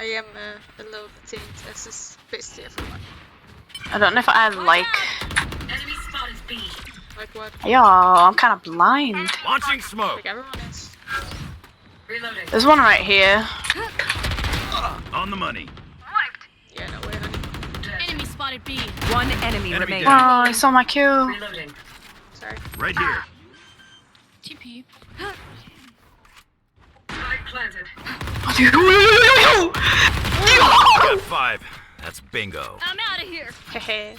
I am below the teens as is basically everyone. I don't know if I like. Enemy spotted B. Like what? Yo, I'm kind of blind. Launching smoke. Like everyone is. Reloading. There's one right here. On the money. Yeah, no way, honey. Enemy spotted B. One enemy Enemy remaining. down. Oh, I saw my kill. Reloading. Sorry. Right here. TP. Spike planted. Got 5. That's bingo. I'm out of here. Hehe.